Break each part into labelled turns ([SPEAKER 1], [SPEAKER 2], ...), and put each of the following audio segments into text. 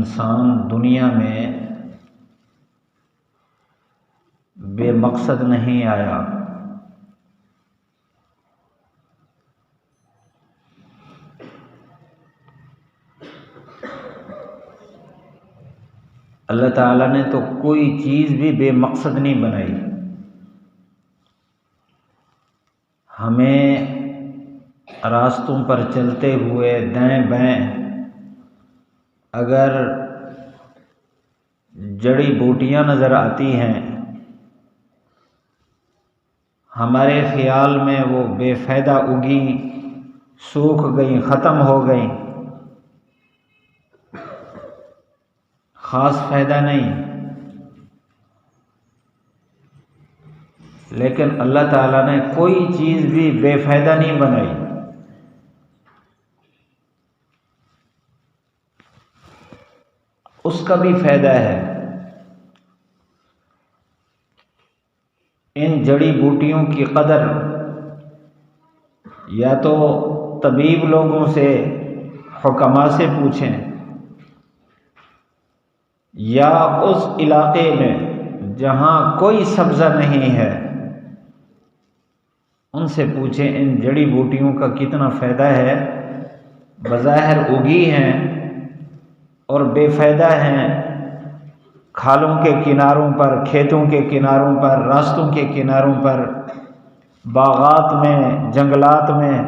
[SPEAKER 1] انسان دنیا میں بے مقصد نہیں آیا۔ اللہ تعالیٰ نے تو کوئی چیز بھی بے مقصد نہیں بنائی۔ ہمیں راستوں پر چلتے ہوئے دائیں بائیں اگر جڑی بوٹیاں نظر آتی ہیں، ہمارے خیال میں وہ بے فائدہ اگی، سوکھ گئیں، ختم ہو گئیں، خاص فائدہ نہیں، لیکن اللہ تعالیٰ نے کوئی چیز بھی بے فائدہ نہیں بنائی۔ اس کا بھی فائدہ ہے۔ ان جڑی بوٹیوں کی قدر یا تو طبیب لوگوں سے، حکماء سے پوچھیں، یا اس علاقے میں جہاں کوئی سبزہ نہیں ہے ان سے پوچھیں ان جڑی بوٹیوں کا کتنا فائدہ ہے۔ بظاہر اگی ہیں اور بے فائدہ ہیں، کھالوں کے کناروں پر، کھیتوں کے کناروں پر، راستوں کے کناروں پر، باغات میں، جنگلات میں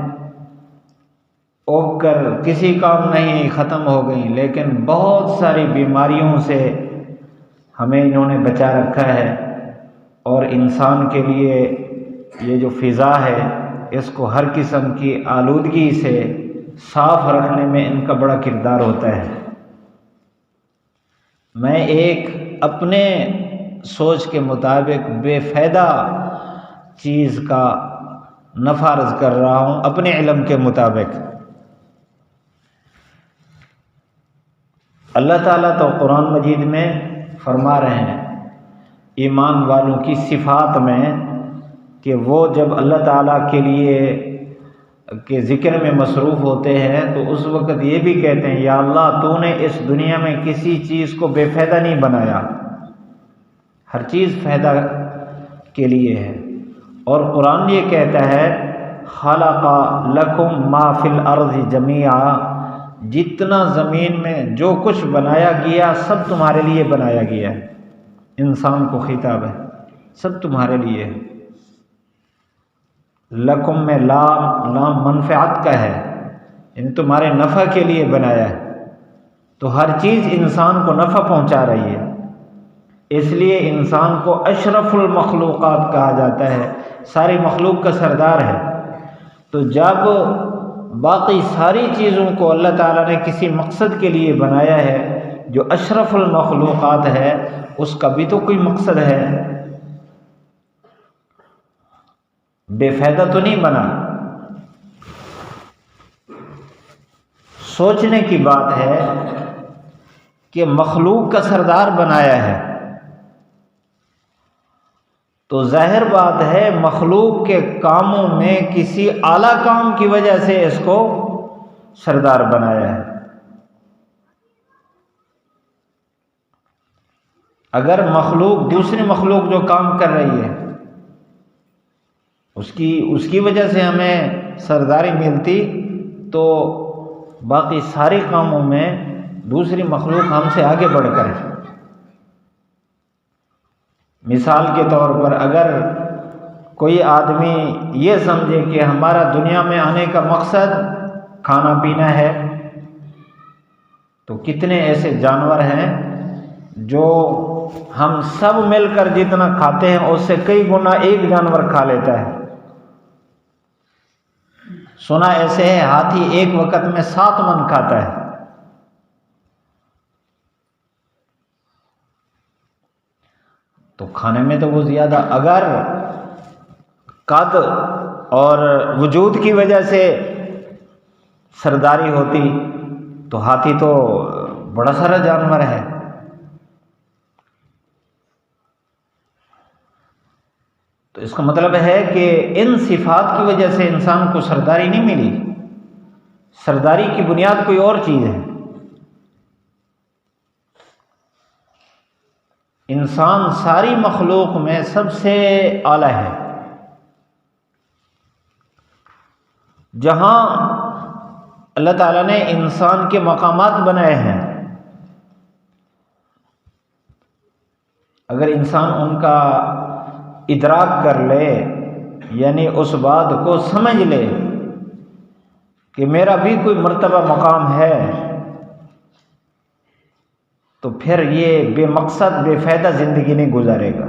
[SPEAKER 1] اگ کر کسی کام نہیں، ختم ہو گئیں، لیکن بہت ساری بیماریوں سے ہمیں انہوں نے بچا رکھا ہے۔ اور انسان کے لیے یہ جو فضا ہے اس کو ہر قسم کی آلودگی سے صاف رکھنے میں ان کا بڑا کردار ہوتا ہے۔ میں ایک اپنے سوچ کے مطابق بے فائدہ چیز کا نفع عرض کر رہا ہوں اپنے علم کے مطابق۔ اللہ تعالیٰ تو قرآن مجید میں فرما رہے ہیں ایمان والوں کی صفات میں کہ وہ جب اللہ تعالیٰ کے لیے کے ذکر میں مصروف ہوتے ہیں تو اس وقت یہ بھی کہتے ہیں یا اللہ تو نے اس دنیا میں کسی چیز کو بے فائدہ نہیں بنایا، ہر چیز فائدہ کے لیے ہے۔ اور قرآن یہ کہتا ہے خلق لکم ما فی الارض جمیعا، جتنا زمین میں جو کچھ بنایا گیا سب تمہارے لیے بنایا گیا ہے۔ انسان کو خطاب ہے، سب تمہارے لیے ہے۔ لکم میں لام منفعت کا ہے، یعنی تمہارے نفع کے لیے بنایا ہے، تو ہر چیز انسان کو نفع پہنچا رہی ہے۔ اس لیے انسان کو اشرف المخلوقات کہا جاتا ہے، ساری مخلوق کا سردار ہے۔ تو جب باقی ساری چیزوں کو اللہ تعالیٰ نے کسی مقصد کے لیے بنایا ہے، جو اشرف المخلوقات ہے اس کا بھی تو کوئی مقصد ہے، بے فائدہ تو نہیں بنا۔ سوچنے کی بات ہے کہ مخلوق کا سردار بنایا ہے تو ظاہر بات ہے مخلوق کے کاموں میں کسی اعلیٰ کام کی وجہ سے اس کو سردار بنایا ہے۔ اگر مخلوق دوسری مخلوق جو کام کر رہی ہے اس کی وجہ سے ہمیں سرداری ملتی تو باقی سارے کاموں میں دوسری مخلوق ہم سے آگے بڑھ کر ہے۔ مثال کے طور پر اگر کوئی آدمی یہ سمجھے کہ ہمارا دنیا میں آنے کا مقصد کھانا پینا ہے، تو کتنے ایسے جانور ہیں جو ہم سب مل کر جتنا کھاتے ہیں اس سے کئی گنا ایک جانور کھا لیتا ہے۔ سنا ایسے ہے ہاتھی ایک وقت میں 7 من کھاتا ہے۔ تو کھانے میں تو وہ زیادہ، اگر قد اور وجود کی وجہ سے سرداری ہوتی تو ہاتھی تو بڑا سارا جانور ہے۔ تو اس کا مطلب ہے کہ ان صفات کی وجہ سے انسان کو سرداری نہیں ملی، سرداری کی بنیاد کوئی اور چیز ہے۔ انسان ساری مخلوق میں سب سے اعلیٰ ہے۔ جہاں اللہ تعالیٰ نے انسان کے مقامات بنائے ہیں، اگر انسان ان کا ادراک کر لے، یعنی اس بات کو سمجھ لے کہ میرا بھی کوئی مرتبہ مقام ہے، تو پھر یہ بے مقصد بے فائدہ زندگی نہیں گزارے گا۔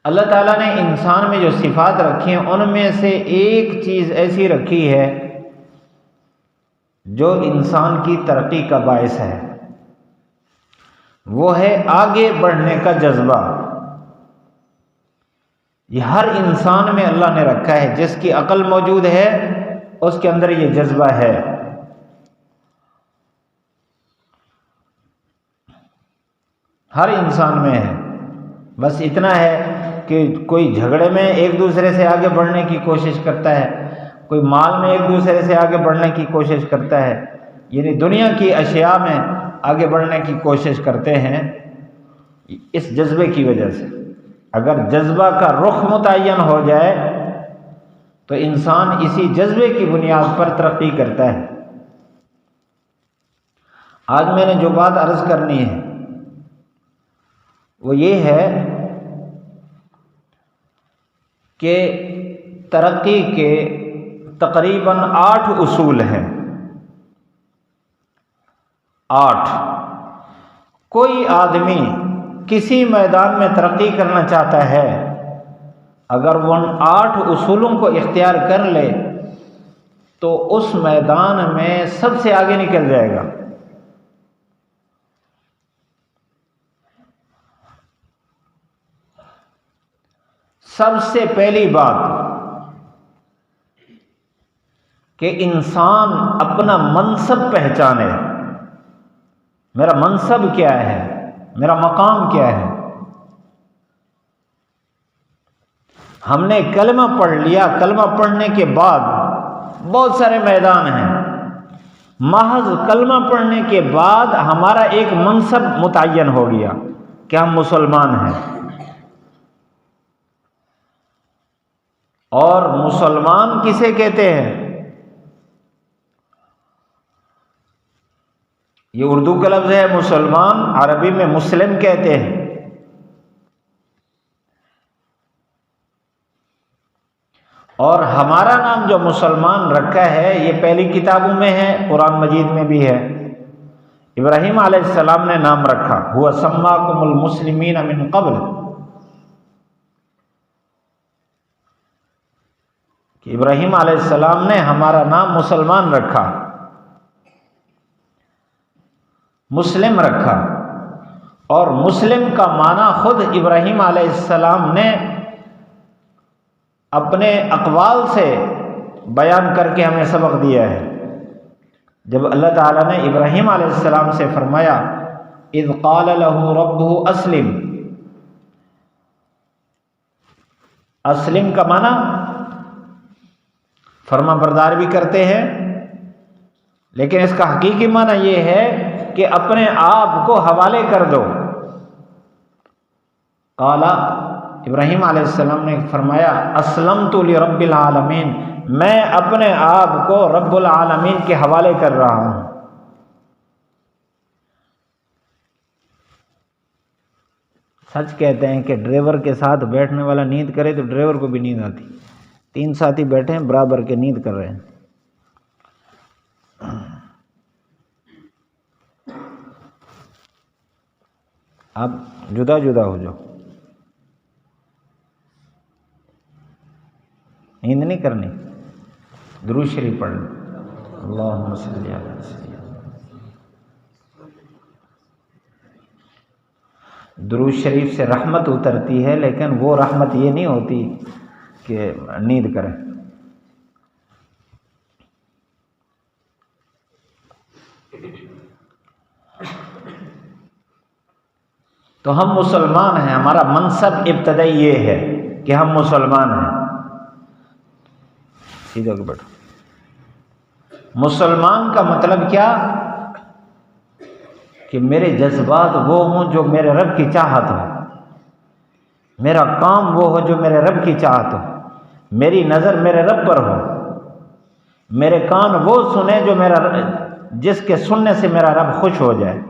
[SPEAKER 1] اللہ تعالیٰ نے انسان میں جو صفات رکھی ہیں ان میں سے ایک چیز ایسی رکھی ہے جو انسان کی ترقی کا باعث ہے، وہ ہے آگے بڑھنے کا جذبہ۔ یہ ہر انسان میں اللہ نے رکھا ہے، جس کی عقل موجود ہے اس کے اندر یہ جذبہ ہے۔ ہر انسان میں ہے، بس اتنا ہے کہ کوئی جھگڑے میں ایک دوسرے سے آگے بڑھنے کی کوشش کرتا ہے، کوئی مال میں ایک دوسرے سے آگے بڑھنے کی کوشش کرتا ہے، یعنی دنیا کی اشیاء میں آگے بڑھنے کی کوشش کرتے ہیں اس جذبے کی وجہ سے۔ اگر جذبہ کا رخ متعین ہو جائے تو انسان اسی جذبے کی بنیاد پر ترقی کرتا ہے۔ آج میں نے جو بات عرض کرنی ہے وہ یہ ہے کہ ترقی کے تقریباً 8 اصول ہیں۔ 8۔ کوئی آدمی کسی میدان میں ترقی کرنا چاہتا ہے، اگر وہ ان 8 اصولوں کو اختیار کر لے تو اس میدان میں سب سے آگے نکل جائے گا۔ سب سے پہلی بات کہ انسان اپنا منصب پہچانے، میرا منصب کیا ہے، میرا مقام کیا ہے۔ ہم نے کلمہ پڑھ لیا، کلمہ پڑھنے کے بعد بہت سارے میدان ہیں، محض کلمہ پڑھنے کے بعد ہمارا ایک منصب متعین ہو گیا کہ ہم مسلمان ہیں، اور مسلمان کسے کہتے ہیں؟ یہ اردو کا لفظ ہے مسلمان، عربی میں مسلم کہتے ہیں۔ اور ہمارا نام جو مسلمان رکھا ہے یہ پہلی کتابوں میں ہے، قرآن مجید میں بھی ہے۔ ابراہیم علیہ السلام نے نام رکھا، هو سماکم المسلمین من قبل، کہ ابراہیم علیہ السلام نے ہمارا نام مسلمان رکھا، مسلم رکھا۔ اور مسلم کا معنی خود ابراہیم علیہ السلام نے اپنے اقوال سے بیان کر کے ہمیں سبق دیا ہے۔ جب اللہ تعالیٰ نے ابراہیم علیہ السلام سے فرمایا اذ قال له ربه اسلم، اسلم کا معنی فرما بردار بھی کرتے ہیں، لیکن اس کا حقیقی معنی یہ ہے کہ اپنے آپ کو حوالے کر دو۔ قال، ابراہیم علیہ السلام نے فرمایا اسلمت لرب العالمین، میں اپنے آپ کو رب العالمین کے حوالے کر رہا ہوں۔ سچ کہتے ہیں کہ ڈرائیور کے ساتھ بیٹھنے والا نیند کرے تو ڈرائیور کو بھی نیند آتی۔ 3 ساتھی بیٹھے ہیں برابر کے نیند کر رہے ہیں۔ آپ جدا جدا ہو جاؤ، نیند نہیں کرنی، درود شریف پڑھنا، اللہم صلی علی سیدنا۔ درود شریف سے رحمت اترتی ہے، لیکن وہ رحمت یہ نہیں ہوتی کہ نیند کریں۔ تو ہم مسلمان ہیں، ہمارا منصب ابتدائی یہ ہے کہ ہم مسلمان ہیں۔ سیدھا ہو کے بیٹھو۔ مسلمان کا مطلب کیا؟ کہ میرے جذبات وہ ہوں جو میرے رب کی چاہت ہو، میرا کام وہ ہو جو میرے رب کی چاہت ہو، میری نظر میرے رب پر ہو، میرے کان وہ سنے جو جس کے سننے سے میرا رب خوش ہو جائے،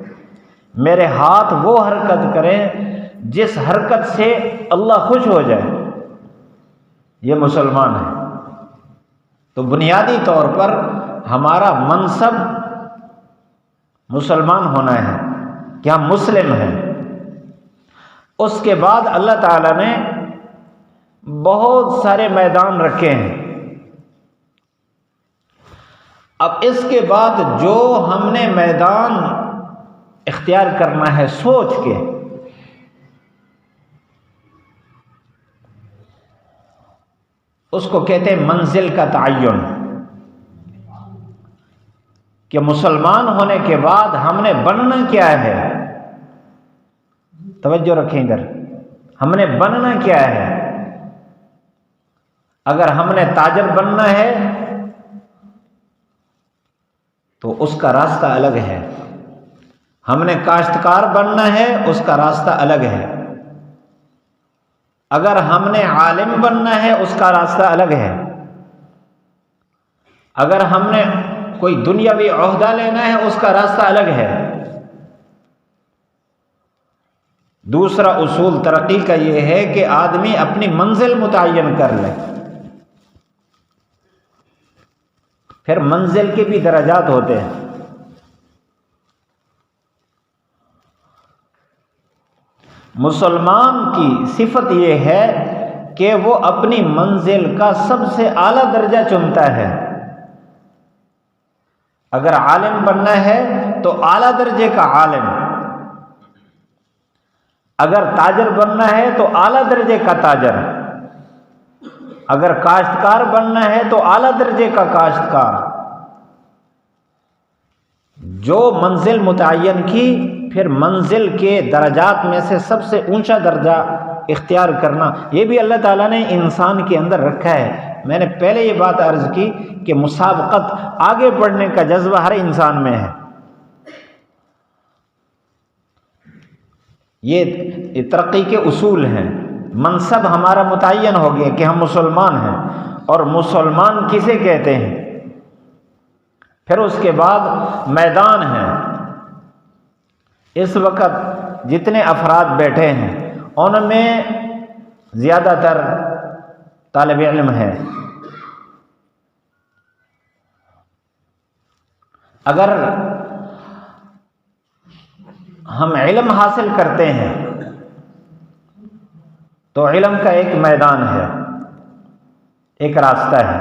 [SPEAKER 1] میرے ہاتھ وہ حرکت کریں جس حرکت سے اللہ خوش ہو جائے۔ یہ مسلمان ہے۔ تو بنیادی طور پر ہمارا منصب مسلمان ہونا ہے کہ ہم مسلم ہیں۔ اس کے بعد اللہ تعالیٰ نے بہت سارے میدان رکھے ہیں۔ اب اس کے بعد جو ہم نے میدان اختیار کرنا ہے سوچ کے، اس کو کہتے ہیں منزل کا تعین، کہ مسلمان ہونے کے بعد ہم نے بننا کیا ہے۔ توجہ رکھیں ادھر، ہم نے بننا کیا ہے۔ اگر ہم نے تاجر بننا ہے تو اس کا راستہ الگ ہے، ہم نے کاشتکار بننا ہے اس کا راستہ الگ ہے، اگر ہم نے عالم بننا ہے اس کا راستہ الگ ہے، اگر ہم نے کوئی دنیاوی عہدہ لینا ہے اس کا راستہ الگ ہے۔ دوسرا اصول ترقی کا یہ ہے کہ آدمی اپنی منزل متعین کر لے۔ پھر منزل کے بھی درجات ہوتے ہیں۔ مسلمان کی صفت یہ ہے کہ وہ اپنی منزل کا سب سے اعلیٰ درجہ چنتا ہے۔ اگر عالم بننا ہے تو اعلیٰ درجے کا عالم، اگر تاجر بننا ہے تو اعلیٰ درجے کا تاجر، اگر کاشتکار بننا ہے تو اعلیٰ درجے کا کاشتکار۔ جو منزل متعین کی، پھر منزل کے درجات میں سے سب سے اونچا درجہ اختیار کرنا، یہ بھی اللہ تعالیٰ نے انسان کے اندر رکھا ہے۔ میں نے پہلے یہ بات عرض کی کہ مسابقت، آگے بڑھنے کا جذبہ ہر انسان میں ہے۔ یہ ترقی کے اصول ہیں۔ منصب ہمارا متعین ہو گیا کہ ہم مسلمان ہیں، اور مسلمان کسے کہتے ہیں۔ پھر اس کے بعد میدان ہیں۔ اس وقت جتنے افراد بیٹھے ہیں ان میں زیادہ تر طالب علم ہے۔ اگر ہم علم حاصل کرتے ہیں تو علم کا ایک میدان ہے، ایک راستہ ہے۔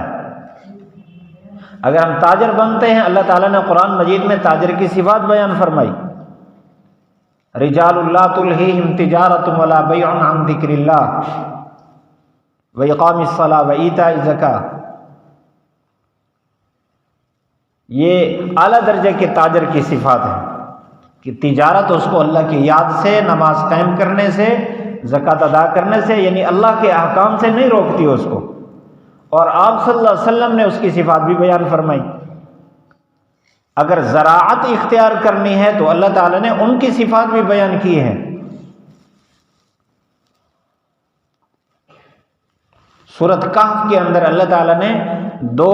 [SPEAKER 1] اگر ہم تاجر بنتے ہیں، اللہ تعالیٰ نے قرآن مجید میں تاجر کی صفات بیان فرمائی، رجال لا تلہیہم تجارۃ ولا بیع عن ذکر اللہ واقام الصلاۃ وایتاء الزکاۃ۔ یہ اعلیٰ درجے کے تاجر کی صفات ہیں کہ تجارت اس کو اللہ کی یاد سے، نماز قائم کرنے سے، زکوٰۃ ادا کرنے سے، یعنی اللہ کے احکام سے نہیں روکتی اس کو۔ اور آپ صلی اللہ علیہ وسلم نے اس کی صفات بھی بیان فرمائی۔ اگر زراعت اختیار کرنی ہے تو اللہ تعالیٰ نے ان کی صفات بھی بیان کی ہیں۔ سورۃ کہف کے اندر اللہ تعالیٰ نے دو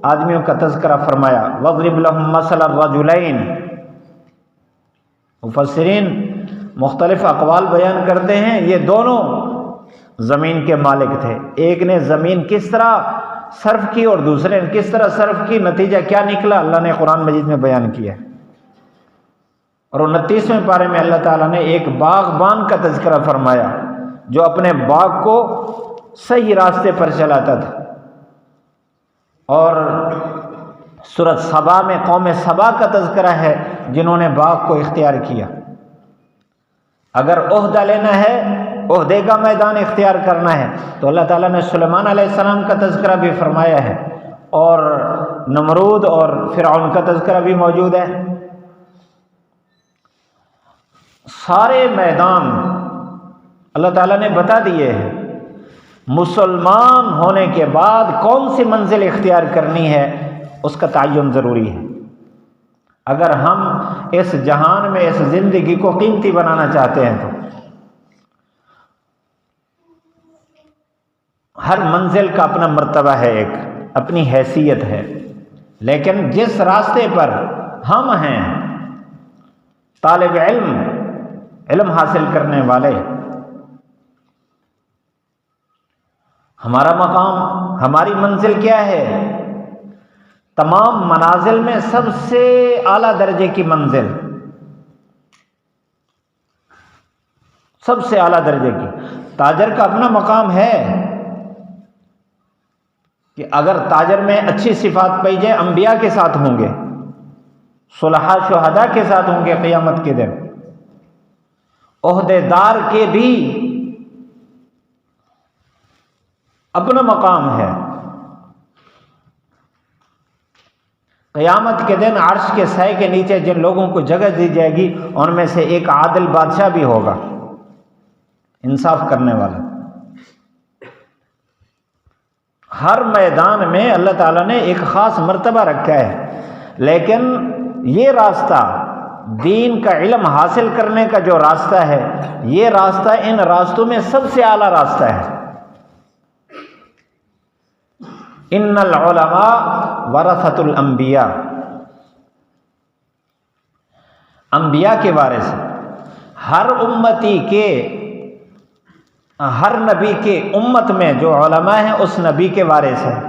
[SPEAKER 1] آدمیوں کا تذکرہ فرمایا، وَاضْرِبْ لَهُم مَّثَلَ الرَّجُلَيْنِ۔ مفسرین مختلف اقوال بیان کرتے ہیں، یہ دونوں زمین کے مالک تھے۔ ایک نے زمین کس طرح صرف کی اور دوسرے نے کس طرح صرف کی، نتیجہ کیا نکلا اللہ نے قرآن مجید میں بیان کیا۔ اور 29ویں پارے میں اللہ تعالیٰ نے ایک باغبان کا تذکرہ فرمایا جو اپنے باغ کو صحیح راستے پر چلاتا تھا۔ اور سورۃ سبا میں قوم سبا کا تذکرہ ہے جنہوں نے باغ کو اختیار کیا۔ اگر عہدہ لینا ہے، عہدے کا میدان اختیار کرنا ہے تو اللہ تعالیٰ نے سلیمان علیہ السلام کا تذکرہ بھی فرمایا ہے، اور نمرود اور فرعون کا تذکرہ بھی موجود ہے۔ سارے میدان اللہ تعالیٰ نے بتا دیے ہیں۔ مسلمان ہونے کے بعد کون سی منزل اختیار کرنی ہے اس کا تعین ضروری ہے۔ اگر ہم اس جہان میں اس زندگی کو قیمتی بنانا چاہتے ہیں تو ہر منزل کا اپنا مرتبہ ہے، ایک اپنی حیثیت ہے، لیکن جس راستے پر ہم ہیں طالب علم، علم حاصل کرنے والے، ہمارا مقام، ہماری منزل کیا ہے؟ تمام منازل میں سب سے اعلیٰ درجے کی منزل، سب سے اعلیٰ درجے کی۔ تاجر کا اپنا مقام ہے کہ اگر تاجر میں اچھی صفات پائی جائے، انبیاء کے ساتھ ہوں گے، صلحاء شہداء کے ساتھ ہوں گے قیامت کے دن۔ عہدے دار کے بھی اپنا مقام ہے۔ قیامت کے دن عرش کے سائے کے نیچے جن لوگوں کو جگہ دی جائے گی، ان میں سے ایک عادل بادشاہ بھی ہوگا، انصاف کرنے والا۔ ہر میدان میں اللہ تعالیٰ نے ایک خاص مرتبہ رکھا ہے، لیکن یہ راستہ، دین کا علم حاصل کرنے کا جو راستہ ہے، یہ راستہ ان راستوں میں سب سے اعلیٰ راستہ ہے۔ ان العلماء ورثۃ الانبیاء، انبیاء کے وارث، ہر امتی کے، ہر نبی کے امت میں جو علماء ہیں اس نبی کے وارث ہیں،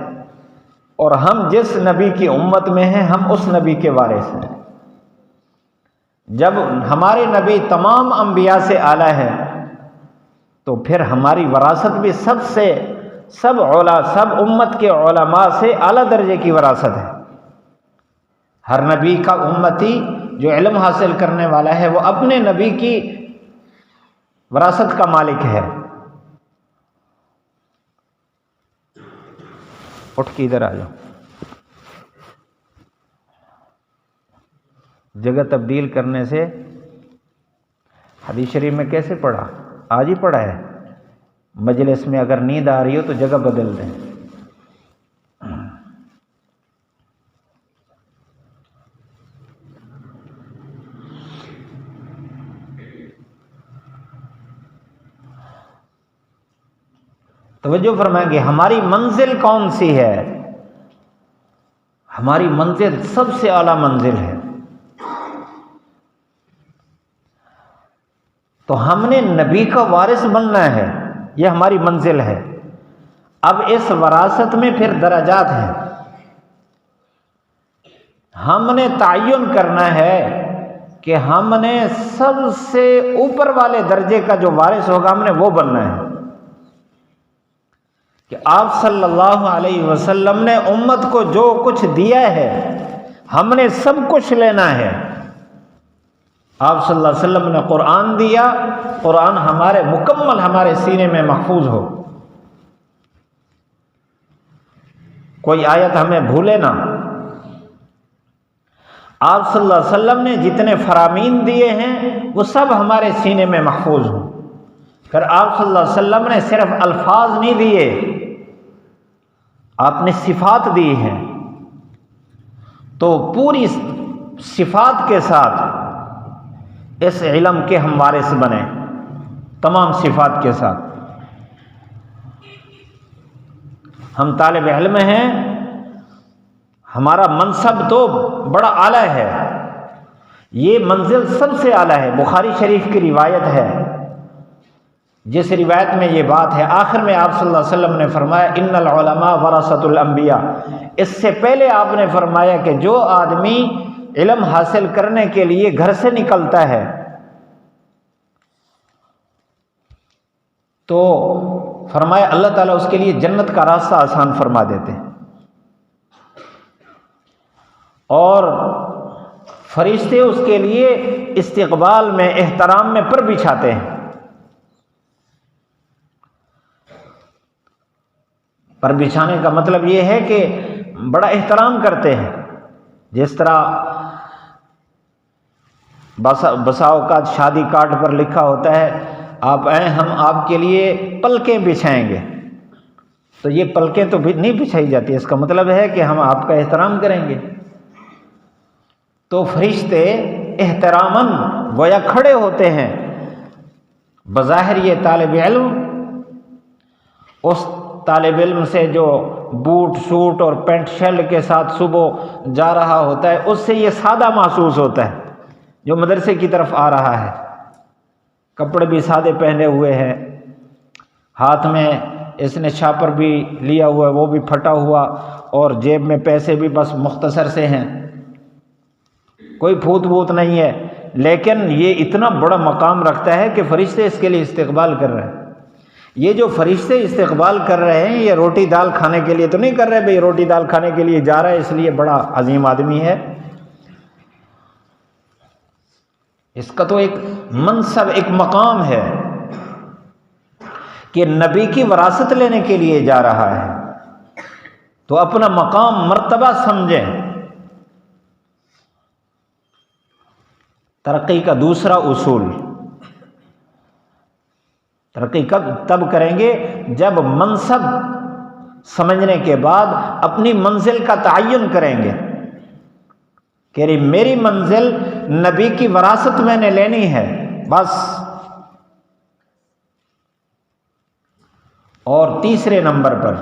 [SPEAKER 1] اور ہم جس نبی کی امت میں ہیں ہم اس نبی کے وارث ہیں۔ جب ہمارے نبی تمام انبیاء سے اعلیٰ ہے تو پھر ہماری وراثت بھی سب امت کے علماء سے اعلیٰ درجے کی وراثت ہے۔ ہر نبی کا امتی جو علم حاصل کرنے والا ہے وہ اپنے نبی کی وراثت کا مالک ہے۔ اٹھ کے ادھر آ جاؤ، جگہ تبدیل کرنے سے حدیث شریف میں کیسے پڑھا؟ آج ہی پڑھا ہے۔ مجلس میں اگر نیند آ رہی ہو تو جگہ بدل دیں۔ توجہ فرمائیں گے، ہماری منزل کون سی ہے؟ ہماری منزل سب سے اعلیٰ منزل ہے۔ تو ہم نے نبی کا وارث بننا ہے، یہ ہماری منزل ہے۔ اب اس وراثت میں پھر درجات ہیں، ہم نے تعین کرنا ہے کہ ہم نے سب سے اوپر والے درجے کا جو وارث ہوگا ہم نے وہ بننا ہے، کہ آپ صلی اللہ علیہ وسلم نے امت کو جو کچھ دیا ہے ہم نے سب کچھ لینا ہے۔ آپ صلی اللہ علیہ وسلم نے قرآن دیا، قرآن ہمارے مکمل ہمارے سینے میں محفوظ ہو، کوئی آیت ہمیں بھولے نہ۔ آپ صلی اللہ علیہ وسلم نے جتنے فرامین دیے ہیں وہ سب ہمارے سینے میں محفوظ ہوں۔ پھر آپ صلی اللہ علیہ وسلم نے صرف الفاظ نہیں دیے، آپ نے صفات دی ہیں، تو پوری صفات کے ساتھ اس علم کے ہم وارث بنیں، تمام صفات کے ساتھ۔ ہم طالب علم ہیں، ہمارا منصب تو بڑا اعلیٰ ہے، یہ منزل سب سے اعلیٰ ہے۔ بخاری شریف کی روایت ہے، جس روایت میں یہ بات ہے، آخر میں آپ صلی اللہ علیہ وسلم نے فرمایا ان العلماء ورثۃ الانبیاء۔ اس سے پہلے آپ نے فرمایا کہ جو آدمی علم حاصل کرنے کے لیے گھر سے نکلتا ہے تو فرمایا اللہ تعالیٰ اس کے لیے جنت کا راستہ آسان فرما دیتے ہیں، اور فرشتے اس کے لیے استقبال میں، احترام میں پر بچھاتے ہیں۔ پر بچھانے کا مطلب یہ ہے کہ بڑا احترام کرتے ہیں، جس طرح بسا اوقات شادی کارڈ پر لکھا ہوتا ہے آپ آئیں ہم آپ کے لیے پلکیں بچھائیں گے، تو یہ پلکیں تو نہیں بچھائی جاتی، اس کا مطلب ہے کہ ہم آپ کا احترام کریں گے۔ تو فرشتے احتراماً گویا کھڑے ہوتے ہیں. بظاہر یہ طالب علم اس طالب علم سے جو بوٹ سوٹ اور پینٹ شرٹ کے ساتھ صبح جا رہا ہوتا ہے اس سے یہ سادہ محسوس ہوتا ہے جو مدرسے کی طرف آ رہا ہے. کپڑے بھی سادے پہنے ہوئے ہیں، ہاتھ میں اس نے شاپر بھی لیا ہوا ہے وہ بھی پھٹا ہوا، اور جیب میں پیسے بھی بس مختصر سے ہیں، کوئی پھوت بوت نہیں ہے. لیکن یہ اتنا بڑا مقام رکھتا ہے کہ فرشتے اس کے لیے استقبال کر رہے ہیں. یہ جو فرشتے استقبال کر رہے ہیں یہ روٹی دال کھانے کے لیے تو نہیں کر رہے بھئی روٹی دال کھانے کے لیے جا رہا ہے اس لیے بڑا عظیم آدمی ہے. اس کا تو ایک منصب، ایک مقام ہے کہ نبی کی وراثت لینے کے لیے جا رہا ہے، تو اپنا مقام مرتبہ سمجھیں. ترقی کا دوسرا اصول، ترقی تب کریں گے جب منصب سمجھنے کے بعد اپنی منزل کا تعین کریں گے کہ میری منزل نبی کی وراثت میں نے لینی ہے بس. اور تیسرے نمبر پر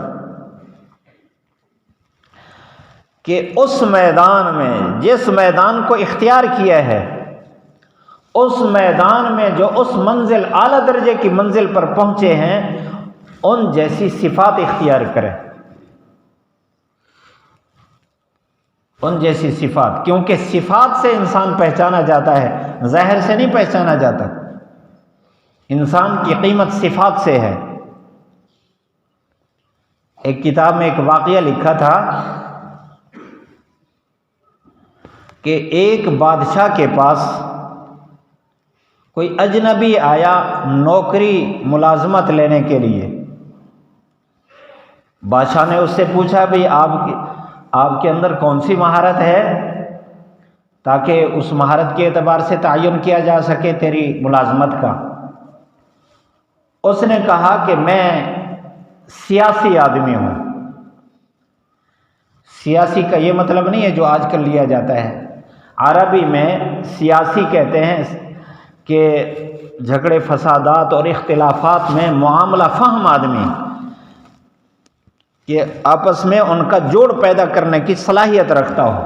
[SPEAKER 1] کہ اس میدان میں جس میدان کو اختیار کیا ہے اس میدان میں جو اس منزل اعلیٰ درجے کی منزل پر پہنچے ہیں ان جیسی صفات اختیار کریں، ان جیسی صفات، کیونکہ صفات سے انسان پہچانا جاتا ہے، ظاہر سے نہیں پہچانا جاتا. انسان کی قیمت صفات سے ہے. ایک کتاب میں ایک واقعہ لکھا تھا کہ ایک بادشاہ کے پاس کوئی اجنبی آیا نوکری ملازمت لینے کے لیے. بادشاہ نے اس سے پوچھا بھئی آپ کے اندر کون سی مہارت ہے تاکہ اس مہارت کے اعتبار سے تعین کیا جا سکے تیری ملازمت کا. اس نے کہا کہ میں سیاسی آدمی ہوں. سیاسی کا یہ مطلب نہیں ہے جو آج کل لیا جاتا ہے. عربی میں سیاسی کہتے ہیں کہ جھگڑے فسادات اور اختلافات میں معاملہ فہم آدمی، کہ آپس میں ان کا جوڑ پیدا کرنے کی صلاحیت رکھتا ہو،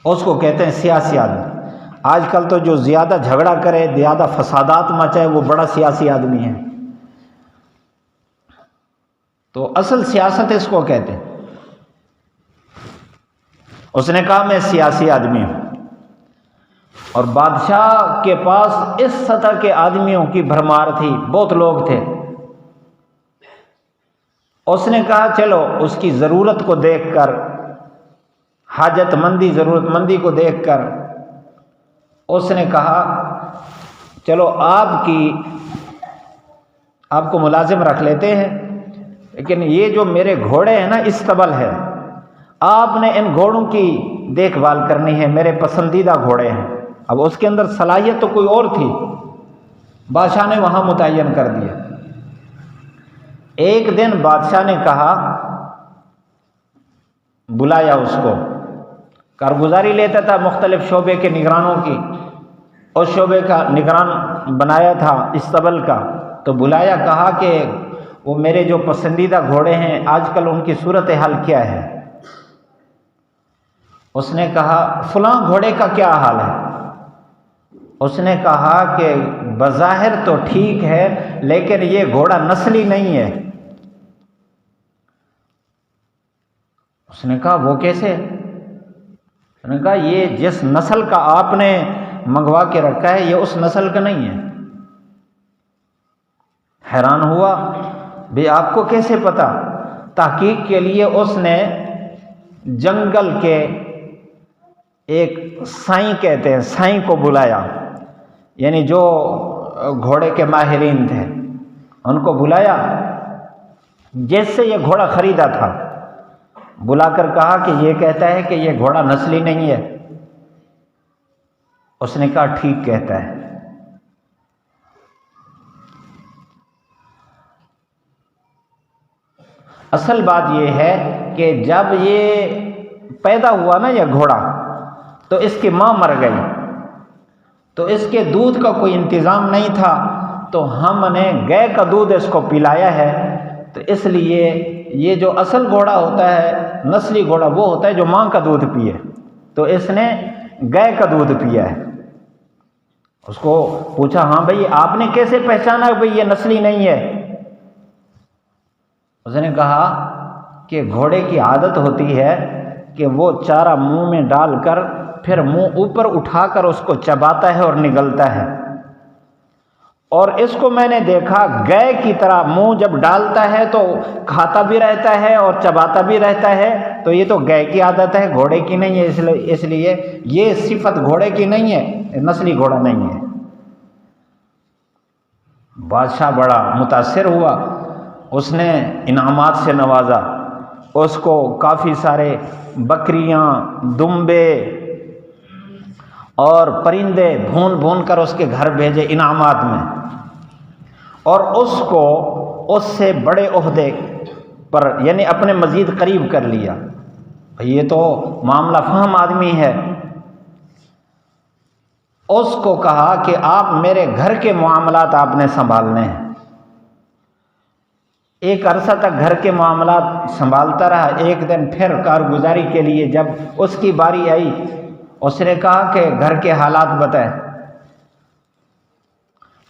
[SPEAKER 1] اس کو کہتے ہیں سیاسی آدمی. آج کل تو جو زیادہ جھگڑا کرے، زیادہ فسادات مچائے، وہ بڑا سیاسی آدمی ہے. تو اصل سیاست اس کو کہتے ہیں. اس نے کہا میں سیاسی آدمی ہوں. اور بادشاہ کے پاس اس سطح کے آدمیوں کی بھرمار تھی، بہت لوگ تھے. اس نے کہا چلو اس کی ضرورت کو دیکھ کر، حاجت مندی ضرورت مندی کو دیکھ کر اس نے کہا چلو آپ کو ملازم رکھ لیتے ہیں، لیکن یہ جو میرے گھوڑے ہیں نا استبل ہے، آپ نے ان گھوڑوں کی دیکھ بھال کرنی ہے، میرے پسندیدہ گھوڑے ہیں. اب اس کے اندر صلاحیت تو کوئی اور تھی، بادشاہ نے وہاں متعین کر دیا. ایک دن بادشاہ نے کہا، بلایا اس کو، کارگزاری لیتا تھا مختلف شعبے کے نگرانوں کی، اس شعبے کا نگران بنایا تھا استبل کا. تو بلایا، کہا کہ وہ میرے جو پسندیدہ گھوڑے ہیں آج کل ان کی صورتحال کیا ہے؟ اس نے کہا فلاں گھوڑے کا کیا حال ہے؟ اس نے کہا کہ بظاہر تو ٹھیک ہے لیکن یہ گھوڑا نسلی نہیں ہے. اس نے کہا وہ کیسے؟ اس نے کہا یہ جس نسل کا آپ نے منگوا کے رکھا ہے یہ اس نسل کا نہیں ہے. حیران ہوا، بھی آپ کو کیسے پتا؟ تحقیق کے لیے اس نے جنگل کے ایک سائیں کہتے ہیں، سائیں کو بلایا، یعنی جو گھوڑے کے ماہرین تھے ان کو بلایا، جس سے یہ گھوڑا خریدا تھا، بلا کر کہا کہ یہ کہتا ہے کہ یہ گھوڑا نسلی نہیں ہے. اس نے کہا ٹھیک کہتا ہے. اصل بات یہ ہے کہ جب یہ پیدا ہوا نا یہ گھوڑا تو اس کی ماں مر گئی، تو اس کے دودھ کا کوئی انتظام نہیں تھا، تو ہم نے گائے کا دودھ اس کو پلایا ہے، تو اس لیے یہ جو اصل گھوڑا ہوتا ہے، نسلی گھوڑا، وہ ہوتا ہے جو ماں کا دودھ پیے، تو اس نے گائے کا دودھ پیا ہے۔ اس کو پوچھا ہاں بھئی آپ نے کیسے پہچانا بھئی یہ نسلی نہیں ہے؟ اس نے کہا کہ گھوڑے کی عادت ہوتی ہے کہ وہ چارہ منہ میں ڈال کر پھر منہ اوپر اٹھا کر اس کو چباتا ہے اور نگلتا ہے، اور اس کو میں نے دیکھا گائے کی طرح منہ جب ڈالتا ہے تو کھاتا بھی رہتا ہے اور چباتا بھی رہتا ہے، تو یہ تو گائے کی عادت ہے، گھوڑے کی نہیں ہے، اس لیے یہ صفت گھوڑے کی نہیں ہے، نسلی گھوڑا نہیں ہے۔ بادشاہ بڑا متاثر ہوا، اس نے انعامات سے نوازا، اس کو کافی سارے بکریاں، دمبے اور پرندے بھون بھون کر اس کے گھر بھیجے انعامات میں، اور اس کو اس سے بڑے عہدے پر یعنی اپنے مزید قریب کر لیا۔ یہ تو معاملہ فہم آدمی ہے۔ اس کو کہا کہ آپ میرے گھر کے معاملات آپ نے سنبھالنے ہیں۔ ایک عرصہ تک گھر کے معاملات سنبھالتا رہا۔ ایک دن پھر کارگزاری کے لیے جب اس کی باری آئی، اس نے کہا کہ گھر کے حالات بتائیں،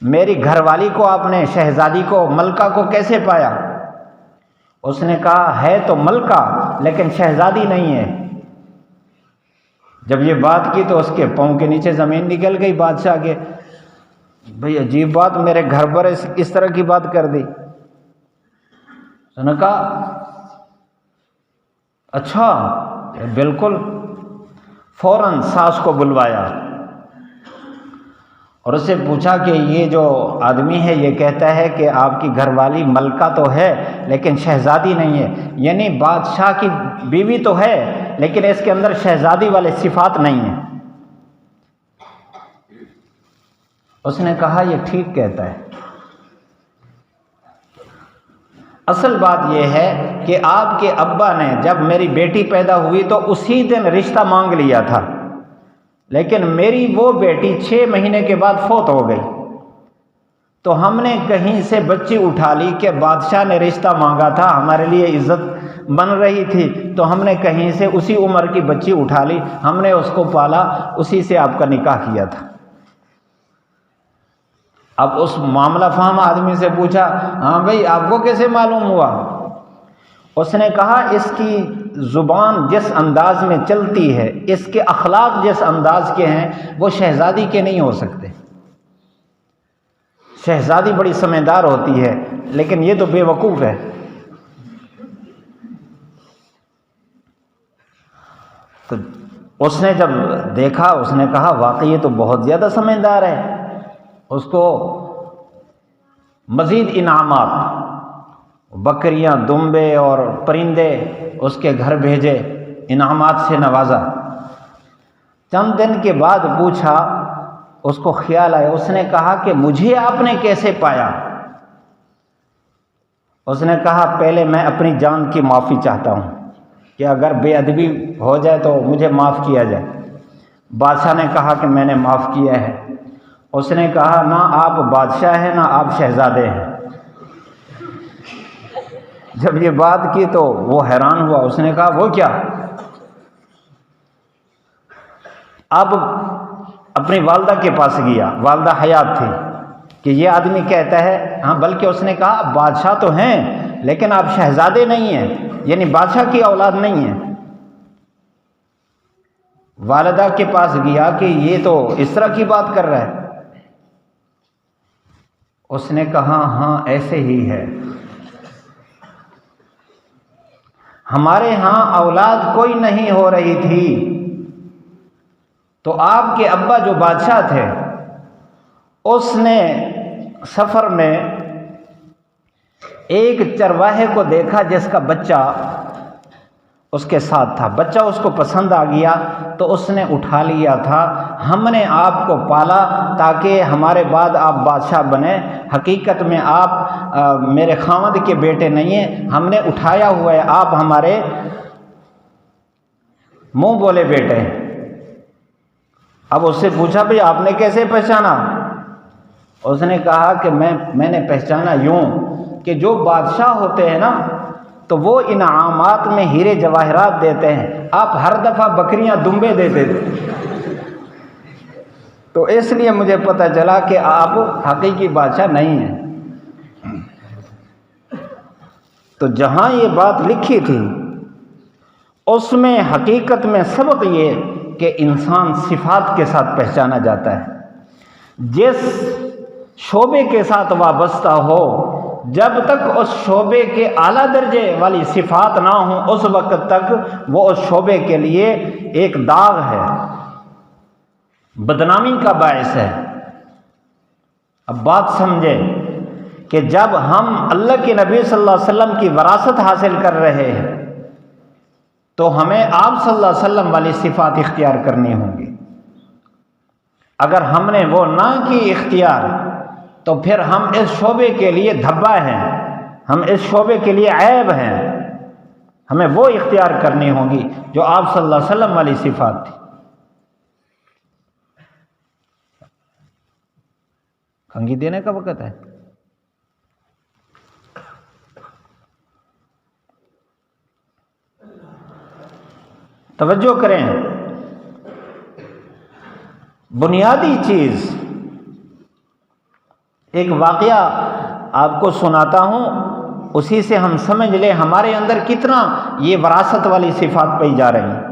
[SPEAKER 1] میری گھر والی کو آپ نے، شہزادی کو، ملکہ کو کیسے پایا؟ اس نے کہا ہے تو ملکہ لیکن شہزادی نہیں ہے۔ جب یہ بات کی تو اس کے پاؤں کے نیچے زمین نکل گئی بادشاہ کے، بھئی عجیب بات، میرے گھر پر اس طرح کی بات کر دی۔ اس نے کہا اچھا بالکل، فوراً ساس کو بلوایا اور اس سے پوچھا کہ یہ جو آدمی ہے یہ کہتا ہے کہ آپ کی گھر والی ملکہ تو ہے لیکن شہزادی نہیں ہے، یعنی بادشاہ کی بیوی تو ہے لیکن اس کے اندر شہزادی والے صفات نہیں ہیں۔ اس نے کہا یہ ٹھیک کہتا ہے، اصل بات یہ ہے کہ آپ کے ابا نے جب میری بیٹی پیدا ہوئی تو اسی دن رشتہ مانگ لیا تھا، لیکن میری وہ بیٹی 6 مہینے کے بعد فوت ہو گئی، تو ہم نے کہیں سے بچی اٹھا لی کہ بادشاہ نے رشتہ مانگا تھا، ہمارے لیے عزت بن رہی تھی، تو ہم نے کہیں سے اسی عمر کی بچی اٹھا لی، ہم نے اس کو پالا، اسی سے آپ کا نکاح کیا تھا۔ اب اس معاملہ فہم آدمی سے پوچھا ہاں بھئی آپ کو کیسے معلوم ہوا؟ اس نے کہا اس کی زبان جس انداز میں چلتی ہے، اس کے اخلاق جس انداز کے ہیں، وہ شہزادی کے نہیں ہو سکتے۔ شہزادی بڑی سمجھدار ہوتی ہے لیکن یہ تو بے وقوف ہے۔ تو اس نے جب دیکھا، اس نے کہا واقعی یہ تو بہت زیادہ سمجھدار ہے۔ اس کو مزید انعامات، بکریاں، دمبے اور پرندے اس کے گھر بھیجے، انعامات سے نوازا۔ چند دن کے بعد پوچھا، اس کو خیال آیا، اس نے کہا کہ مجھے آپ نے کیسے پایا؟ اس نے کہا پہلے میں اپنی جان کی معافی چاہتا ہوں کہ اگر بے ادبی ہو جائے تو مجھے معاف کیا جائے۔ بادشاہ نے کہا کہ میں نے معاف کیا ہے۔ اس نے کہا نہ آپ بادشاہ ہیں نہ آپ شہزادے ہیں۔ جب یہ بات کی تو وہ حیران ہوا، اس نے کہا وہ کیا؟ اب اپنی والدہ کے پاس گیا، والدہ حیات تھی، کہ یہ آدمی کہتا ہے ہاں، بلکہ اس نے کہا بادشاہ تو ہیں لیکن آپ شہزادے نہیں ہیں، یعنی بادشاہ کی اولاد نہیں ہیں۔ والدہ کے پاس گیا کہ یہ تو اس طرح کی بات کر رہا ہے۔ اس نے کہا ہاں ایسے ہی ہے، ہمارے ہاں اولاد کوئی نہیں ہو رہی تھی، تو آپ کے ابا جو بادشاہ تھے اس نے سفر میں ایک چرواہے کو دیکھا جس کا بچہ اس کے ساتھ تھا، بچہ اس کو پسند آ گیا تو اس نے اٹھا لیا تھا۔ ہم نے آپ کو پالا تاکہ ہمارے بعد آپ بادشاہ بنیں، حقیقت میں آپ میرے خاوند کے بیٹے نہیں ہیں، ہم نے اٹھایا ہوا ہے، آپ ہمارے منہ بولے بیٹے۔ اب اس سے پوچھا بھئی آپ نے کیسے پہچانا؟ اس نے کہا کہ میں نے پہچانا یوں کہ جو بادشاہ ہوتے ہیں نا تو وہ انعامات میں ہیرے جواہرات دیتے ہیں، آپ ہر دفعہ بکریاں دمبے دیتے تھے، تو اس لیے مجھے پتہ چلا کہ آپ حقیقی بادشاہ نہیں ہیں۔ تو جہاں یہ بات لکھی تھی اس میں حقیقت میں سبق یہ کہ انسان صفات کے ساتھ پہچانا جاتا ہے۔ جس شعبے کے ساتھ وابستہ ہو، جب تک اس شعبے کے اعلیٰ درجے والی صفات نہ ہوں اس وقت تک وہ اس شعبے کے لیے ایک داغ ہے، بدنامی کا باعث ہے۔ اب بات سمجھے کہ جب ہم اللہ کے نبی صلی اللہ علیہ وسلم کی وراثت حاصل کر رہے ہیں تو ہمیں آپ صلی اللہ علیہ وسلم والی صفات اختیار کرنی ہوں گی۔ اگر ہم نے وہ نہ کی اختیار تو پھر ہم اس شعبے کے لیے دھبا ہیں، ہم اس شعبے کے لیے عیب ہیں۔ ہمیں وہ اختیار کرنی ہوں گی جو آپ صلی اللہ علیہ وسلم والی صفات تھی۔ کنگھی دینے کا وقت ہے۔ توجہ کریں، بنیادی چیز ایک واقعہ آپ کو سناتا ہوں، اسی سے ہم سمجھ لیں ہمارے اندر کتنا یہ وراثت والی صفات پائی جا رہی ہیں۔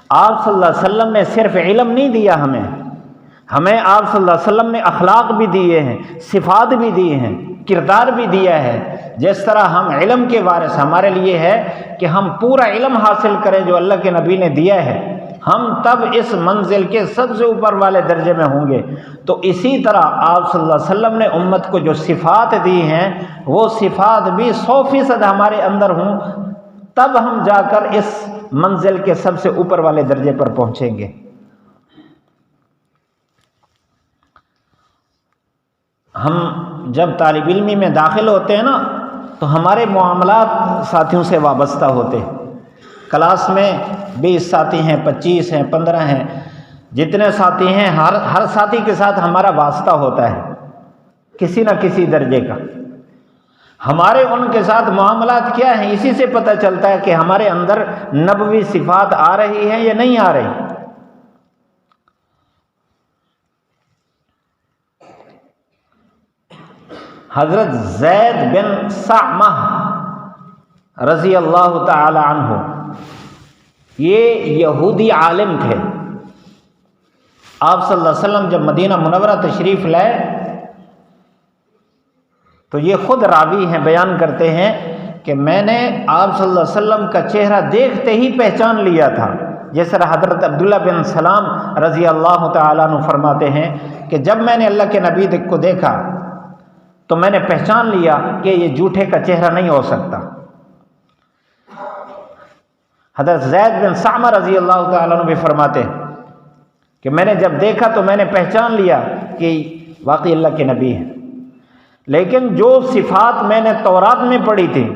[SPEAKER 1] آپ صلی اللہ علیہ وسلم نے صرف علم نہیں دیا ہمیں آپ صلی اللہ علیہ وسلم نے اخلاق بھی دیے ہیں، صفات بھی دیے ہیں، کردار بھی دیا ہے۔ جس طرح ہم علم کے وارث ہمارے لیے ہے کہ ہم پورا علم حاصل کریں جو اللہ کے نبی نے دیا ہے، ہم تب اس منزل کے سب سے اوپر والے درجے میں ہوں گے۔ تو اسی طرح آپ صلی اللہ علیہ وسلم نے امت کو جو صفات دی ہیں وہ صفات بھی 100% ہمارے اندر ہوں، تب ہم جا کر اس منزل کے سب سے اوپر والے درجے پر پہنچیں گے۔ ہم جب طالب علمی میں داخل ہوتے ہیں نا تو ہمارے معاملات ساتھیوں سے وابستہ ہوتے ہیں۔ کلاس میں 20 ساتھی ہیں، 25 ہیں، 15 ہیں، جتنے ساتھی ہیں ہر ساتھی کے ساتھ ہمارا واسطہ ہوتا ہے کسی نہ کسی درجے کا۔ ہمارے ان کے ساتھ معاملات کیا ہیں اسی سے پتہ چلتا ہے کہ ہمارے اندر نبوی صفات آ رہی ہیں یا نہیں آ رہی۔ حضرت زید بن صعمہ رضی اللہ تعالی عنہ یہ یہودی عالم تھے۔ آپ صلی اللہ علیہ وسلم جب مدینہ منورہ تشریف لائے تو یہ خود راوی ہیں، بیان کرتے ہیں کہ میں نے آپ صلی اللہ علیہ وسلم کا چہرہ دیکھتے ہی پہچان لیا تھا۔ جس طرح حضرت عبداللہ بن سلام رضی اللہ تعالیٰ عنہ فرماتے ہیں کہ جب میں نے اللہ کے نبی کو دیکھا تو میں نے پہچان لیا کہ یہ جھوٹے کا چہرہ نہیں ہو سکتا۔ حضرت زید بن صعمہ رضی اللہ تعالیٰ عنہ بھی فرماتے ہیں کہ میں نے جب دیکھا تو میں نے پہچان لیا کہ واقعی اللہ کے نبی ہیں۔ لیکن جو صفات میں نے تورات میں پڑھی تھی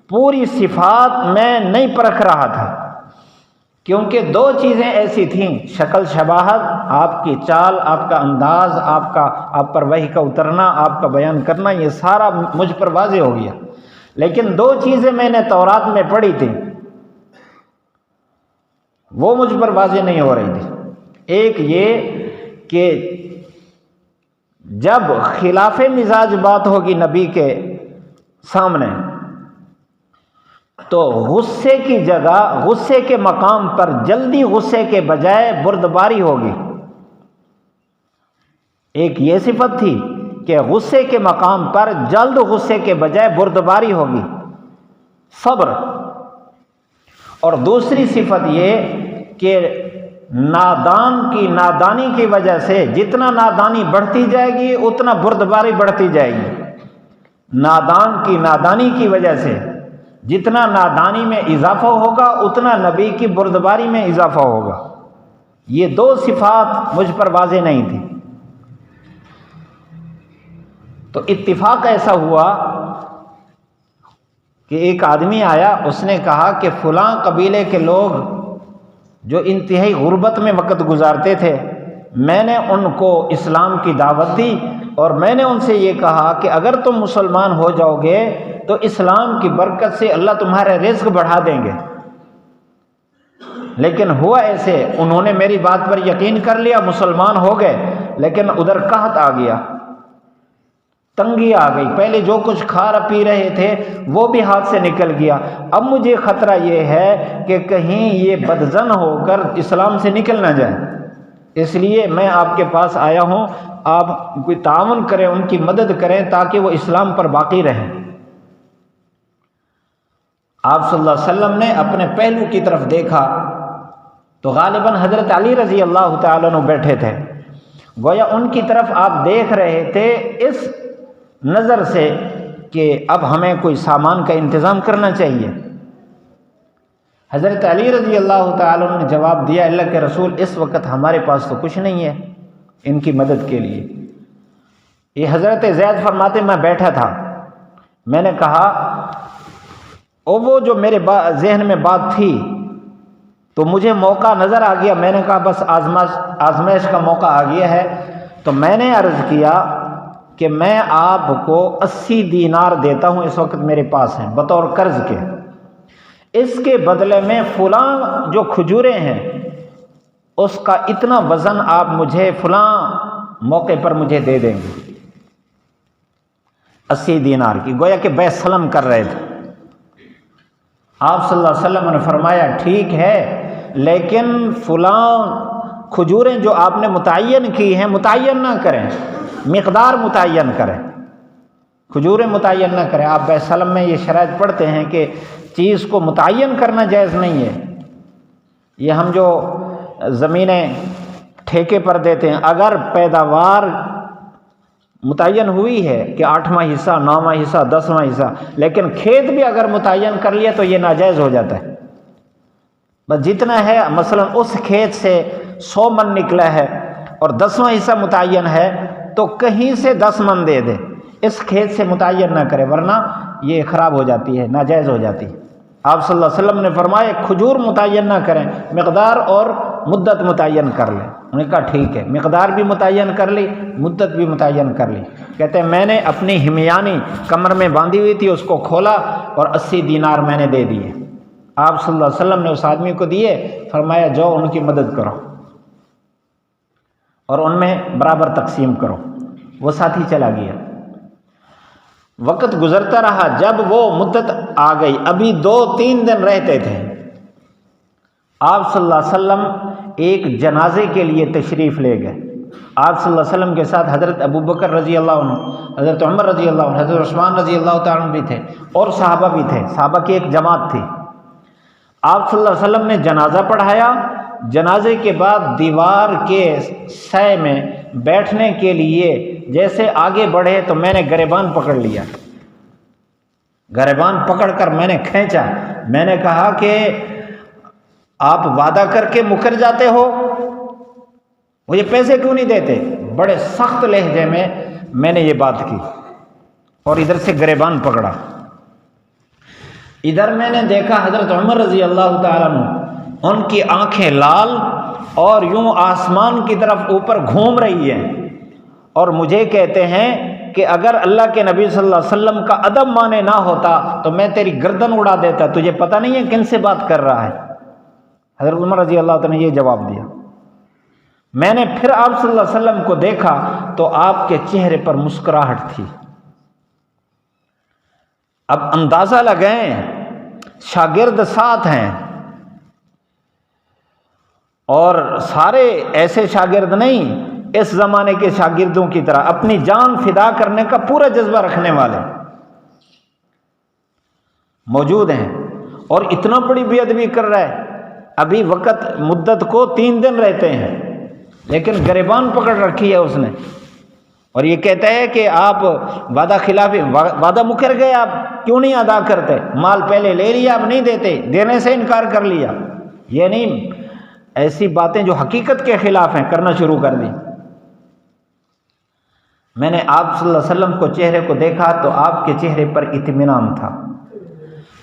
[SPEAKER 1] پوری صفات میں نہیں پرکھ رہا تھا، کیونکہ دو چیزیں ایسی تھیں، شکل شباہت، آپ کی چال، آپ کا انداز، آپ پر وحی کا اترنا، آپ کا بیان کرنا، یہ سارا مجھ پر واضح ہو گیا۔ لیکن دو چیزیں میں نے تورات میں پڑھی تھی وہ مجھ پر واضح نہیں ہو رہی تھی۔ ایک یہ کہ جب خلاف مزاج بات ہوگی نبی کے سامنے تو غصے کی جگہ، غصے کے مقام پر جلدی غصے کے بجائے بردباری ہوگی۔ ایک یہ صفت تھی کہ غصے کے مقام پر جلد غصے کے بجائے بردباری ہوگی، صبر۔ اور دوسری صفت یہ کہ نادان کی نادانی کی وجہ سے جتنا نادانی بڑھتی جائے گی اتنا بردباری بڑھتی جائے گی۔ نادان کی نادانی کی وجہ سے جتنا نادانی میں اضافہ ہوگا اتنا نبی کی بردباری میں اضافہ ہوگا۔ یہ دو صفات مجھ پر واضح نہیں تھی۔ تو اتفاق ایسا ہوا کہ ایک آدمی آیا، اس نے کہا کہ فلاں قبیلے کے لوگ جو انتہائی غربت میں وقت گزارتے تھے، میں نے ان کو اسلام کی دعوت دی اور میں نے ان سے یہ کہا کہ اگر تم مسلمان ہو جاؤ گے تو اسلام کی برکت سے اللہ تمہارا رزق بڑھا دیں گے۔ لیکن ہوا ایسے، انہوں نے میری بات پر یقین کر لیا، مسلمان ہو گئے، لیکن ادھر قحط آ گیا، تنگی آ گئی، پہلے جو کچھ کھا پی رہے تھے وہ بھی ہاتھ سے نکل گیا۔ اب مجھے خطرہ یہ ہے کہ کہیں یہ بدظن ہو کر اسلام سے نکل نہ جائے، اس لیے میں آپ کے پاس آیا ہوں، آپ کوئی تعاون کریں، ان کی مدد کریں تاکہ وہ اسلام پر باقی رہیں۔ آپ صلی اللہ علیہ وسلم نے اپنے پہلو کی طرف دیکھا تو غالباً حضرت علی رضی اللہ تعالیٰ عنہ بیٹھے تھے، گویا ان کی طرف آپ دیکھ رہے تھے اس نظر سے کہ اب ہمیں کوئی سامان کا انتظام کرنا چاہیے۔ حضرت علی رضی اللہ تعالیٰ عنہ نے جواب دیا، اللہ کے رسول اس وقت ہمارے پاس تو کچھ نہیں ہے ان کی مدد کے لیے۔ یہ حضرت زید فرماتے میں بیٹھا تھا، میں نے کہا اور وہ جو میرے ذہن میں بات تھی تو مجھے موقع نظر آ گیا، میں نے کہا بس آزمائش کا موقع آ گیا ہے، تو میں نے عرض کیا کہ میں آپ کو 80 دینار دیتا ہوں، اس وقت میرے پاس ہیں بطور قرض کے، اس کے بدلے میں فلاں جو کھجوریں ہیں اس کا اتنا وزن آپ مجھے فلاں موقع پر مجھے دے دیں گے، 80 دینار کی، گویا کہ بیع سلم کر رہے تھے۔ آپ صلی اللہ علیہ وسلم نے فرمایا ٹھیک ہے، لیکن فلاں کھجوریں جو آپ نے متعین کی ہیں متعین نہ کریں، مقدار متعین کریں، کھجوریں متعین نہ کریں۔ آپ بیع سلم میں یہ شرائط پڑھتے ہیں کہ چیز کو متعین کرنا جائز نہیں ہے۔ یہ ہم جو زمینیں ٹھیکے پر دیتے ہیں، اگر پیداوار متعین ہوئی ہے کہ 8واں حصہ، 9واں حصہ، 10واں حصہ، لیکن کھیت بھی اگر متعین کر لیا تو یہ ناجائز ہو جاتا ہے۔ بس جتنا ہے، مثلا اس کھیت سے 100 من نکلا ہے اور 10واں حصہ متعین ہے تو کہیں سے 10 من دے دے، اس کھیت سے متعین نہ کرے ورنہ یہ خراب ہو جاتی ہے، ناجائز ہو جاتی ہے۔ آپ صلی اللہ علیہ وسلم نے فرمایا کھجور متعین نہ کریں، مقدار اور مدت متعین کر لیں۔ انہوں نے کہا ٹھیک ہے، مقدار بھی متعین کر لی، مدت بھی متعین کر لی۔ کہتے ہیں میں نے اپنی ہمیانی کمر میں باندھی ہوئی تھی، اس کو کھولا اور 80 دینار میں نے دے دیے۔ آپ صلی اللہ علیہ وسلم نے اس آدمی کو دیے، فرمایا جاؤ ان کی مدد کرو اور ان میں برابر تقسیم کرو۔ وہ ساتھی چلا گیا، وقت گزرتا رہا، جب وہ مدت آ گئی، ابھی 2-3 دن رہتے تھے، آپ صلی اللہ علیہ وسلم ایک جنازے کے لیے تشریف لے گئے۔ آپ صلی اللہ علیہ وسلم کے ساتھ حضرت ابوبکر رضی اللہ عنہ، حضرت عمر رضی اللہ عنہ، حضرت عثمان رضی اللہ تعالیٰ عنہ بھی تھے اور صحابہ بھی تھے، صحابہ کی ایک جماعت تھی۔ آپ صلی اللہ علیہ وسلم نے جنازہ پڑھایا، جنازے کے بعد دیوار کے سائے میں بیٹھنے کے لیے جیسے آگے بڑھے تو میں نے گریبان پکڑ لیا، گریبان پکڑ کر میں نے کھینچا، میں نے کہا کہ آپ وعدہ کر کے مکر جاتے ہو، مجھے پیسے کیوں نہیں دیتے؟ بڑے سخت لہجے میں نے یہ بات کی اور ادھر سے گریبان پکڑا۔ ادھر میں نے دیکھا حضرت عمر رضی اللہ تعالیٰ عنہ، ان کی آنکھیں لال اور یوں آسمان کی طرف اوپر گھوم رہی ہیں اور مجھے کہتے ہیں کہ اگر اللہ کے نبی صلی اللہ علیہ وسلم کا ادب مانے نہ ہوتا تو میں تیری گردن اڑا دیتا، تجھے پتہ نہیں ہے کن سے بات کر رہا ہے۔ حضرت عمر رضی اللہ تعالیٰ نے یہ جواب دیا۔ میں نے پھر آپ صلی اللہ علیہ وسلم کو دیکھا تو آپ کے چہرے پر مسکراہٹ تھی۔ اب اندازہ لگائیں، شاگرد ساتھ ہیں اور سارے ایسے شاگرد نہیں، اس زمانے کے شاگردوں کی طرح اپنی جان فدا کرنے کا پورا جذبہ رکھنے والے موجود ہیں اور اتنا بڑی بے ادبی کر رہا ہے۔ ابھی وقت مدت کو 3 دن رہتے ہیں لیکن گریبان پکڑ رکھی ہے اس نے، اور یہ کہتا ہے کہ آپ وعدہ خلافی، وعدہ مکر گئے، آپ کیوں نہیں ادا کرتے؟ مال پہلے لے لیا، اب نہیں دیتے، دینے سے انکار کر لیا۔ یہ نہیں، ایسی باتیں جو حقیقت کے خلاف ہیں کرنا شروع کر دی۔ میں نے آپ صلی اللہ علیہ وسلم کو چہرے کو دیکھا تو آپ کے چہرے پر اطمینان تھا۔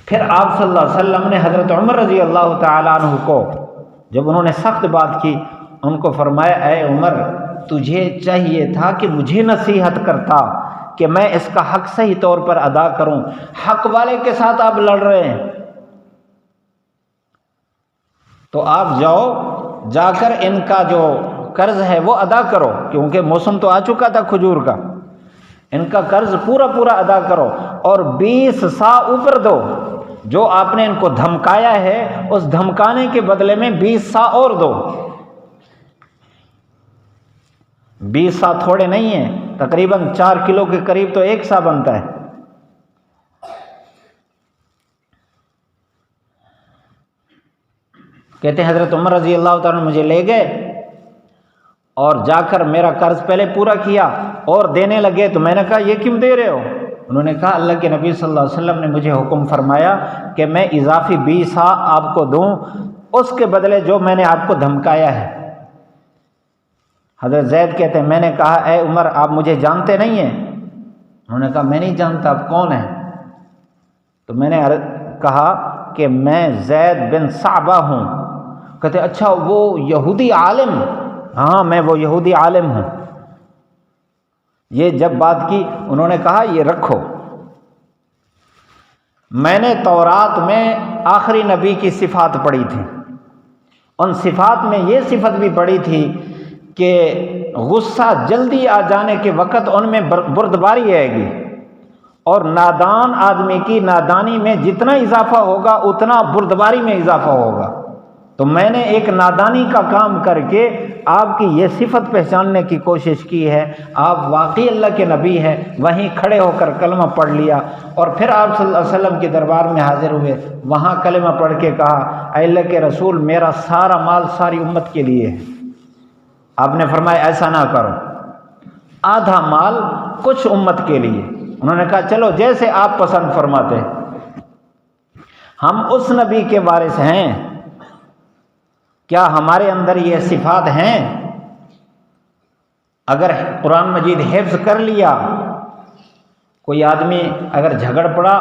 [SPEAKER 1] پھر آپ صلی اللہ علیہ وسلم نے حضرت عمر رضی اللہ تعالیٰ عنہ کو جب انہوں نے سخت بات کی ان کو فرمایا اے عمر تجھے چاہیے تھا کہ مجھے نصیحت کرتا کہ میں اس کا حق صحیح طور پر ادا کروں، حق والے کے ساتھ آپ لڑ رہے ہیں، تو آپ جاؤ جا کر ان کا جو قرض ہے وہ ادا کرو، کیونکہ موسم تو آ چکا تھا کھجور کا، ان کا قرض پورا ادا کرو اور 20 سا اوپر دو، جو آپ نے ان کو دھمکایا ہے اس دھمکانے کے بدلے میں 20 سا اور دو۔ 20 سا تھوڑے نہیں ہیں، تقریباً 4 کلو کے قریب تو 1 سا بنتا ہے۔ کہتے ہیں حضرت عمر رضی اللہ تعالیٰ مجھے لے گئے اور جا کر میرا قرض پہلے پورا کیا اور دینے لگے، تو میں نے کہا یہ کیوں دے رہے ہو؟ انہوں نے کہا اللہ کے نبی صلی اللہ علیہ وسلم نے مجھے حکم فرمایا کہ میں اضافی 20 سا آپ کو دوں اس کے بدلے جو میں نے آپ کو دھمکایا ہے۔ حضرت زید کہتے ہیں میں نے کہا اے عمر آپ مجھے جانتے نہیں ہیں؟ انہوں نے کہا میں نہیں جانتا، آپ کون ہیں؟ تو میں نے کہا کہ میں زید بن صعبہ ہوں۔ کہتے اچھا وہ یہودی عالم؟ ہاں میں وہ یہودی عالم ہوں۔ یہ جب بات کی انہوں نے کہا یہ رکھو، میں نے تورات میں آخری نبی کی صفات پڑھی تھی، ان صفات میں یہ صفت بھی پڑھی تھی کہ غصہ جلدی آ جانے کے وقت ان میں بردباری آئے گی، اور نادان آدمی کی نادانی میں جتنا اضافہ ہوگا اتنا بردباری میں اضافہ ہوگا۔ تو میں نے ایک نادانی کا کام کر کے آپ کی یہ صفت پہچاننے کی کوشش کی ہے، آپ واقعی اللہ کے نبی ہیں۔ وہیں کھڑے ہو کر کلمہ پڑھ لیا اور پھر آپ صلی اللہ علیہ وسلم کے دربار میں حاضر ہوئے، وہاں کلمہ پڑھ کے کہا اے اللہ کے رسول میرا سارا مال ساری امت کے لیے ہے۔ آپ نے فرمایا ایسا نہ کرو، آدھا مال کچھ امت کے لیے۔ انہوں نے کہا چلو جیسے آپ پسند فرماتے ہیں، ہم اس نبی کے وارث ہیں، کیا ہمارے اندر یہ صفات ہیں؟ اگر قرآن مجید حفظ کر لیا، کوئی آدمی اگر جھگڑ پڑا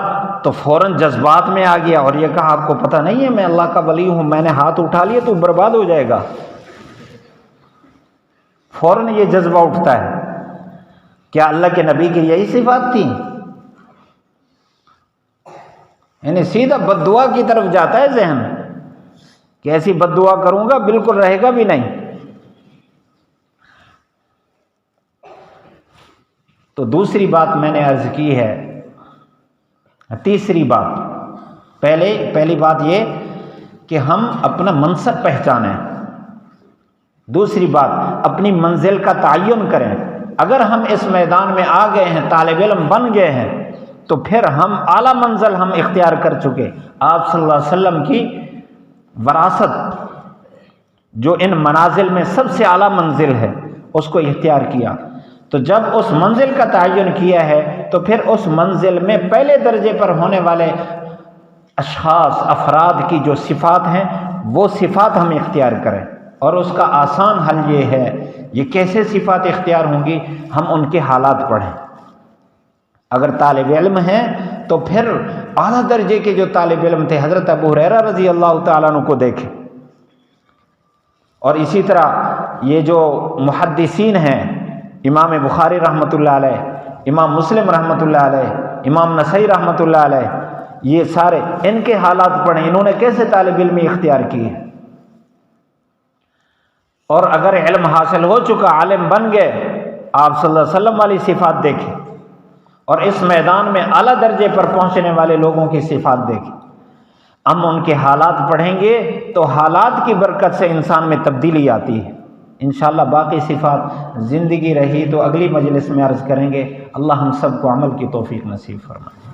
[SPEAKER 1] تو فوراً جذبات میں آ گیا اور یہ کہا آپ کو پتہ نہیں ہے میں اللہ کا ولی ہوں، میں نے ہاتھ اٹھا لیا تو برباد ہو جائے گا، فوراً یہ جذبہ اٹھتا ہے۔ کیا اللہ کے نبی کی یہی صفات تھی؟ یعنی سیدھا بد دعا کی طرف جاتا ہے ذہن کہ ایسی بد دعا کروں گا بالکل رہے گا بھی نہیں۔ تو دوسری بات میں نے عرض کی ہے، تیسری بات، پہلی بات یہ کہ ہم اپنا منصب پہچانیں، دوسری بات اپنی منزل کا تعین کریں۔ اگر ہم اس میدان میں آ گئے ہیں، طالب علم بن گئے ہیں، تو پھر ہم اعلیٰ منزل ہم اختیار کر چکے۔ آپ صلی اللہ علیہ وسلم کی وراثت جو ان منازل میں سب سے اعلیٰ منزل ہے اس کو اختیار کیا، تو جب اس منزل کا تعین کیا ہے تو پھر اس منزل میں پہلے درجے پر ہونے والے اشخاص افراد کی جو صفات ہیں وہ صفات ہم اختیار کریں، اور اس کا آسان حل یہ ہے، یہ کیسے صفات اختیار ہوں گی، ہم ان کے حالات پڑھیں۔ اگر طالب علم ہیں تو پھر اعلیٰ درجے کے جو طالب علم تھے حضرت ابو ہریرہ رضی اللہ تعالیٰ عنہ کو دیکھیں، اور اسی طرح یہ جو محدثین ہیں، امام بخاری رحمۃ اللہ علیہ، امام مسلم رحمۃ اللہ علیہ، امام نسائی رحمۃ اللہ علیہ، یہ سارے ان کے حالات پڑھیں، انہوں نے کیسے طالب علمی اختیار کی ہے۔ اور اگر علم حاصل ہو چکا، عالم بن گئے، آپ صلی اللہ علیہ وسلم والی صفات دیکھیں، اور اس میدان میں اعلیٰ درجے پر پہنچنے والے لوگوں کی صفات دیکھیں، ہم ان کے حالات پڑھیں گے تو حالات کی برکت سے انسان میں تبدیلی آتی ہے۔ انشاءاللہ باقی صفات زندگی رہی تو اگلی مجلس میں عرض کریں گے۔ اللہ ہم سب کو عمل کی توفیق نصیب فرمائے۔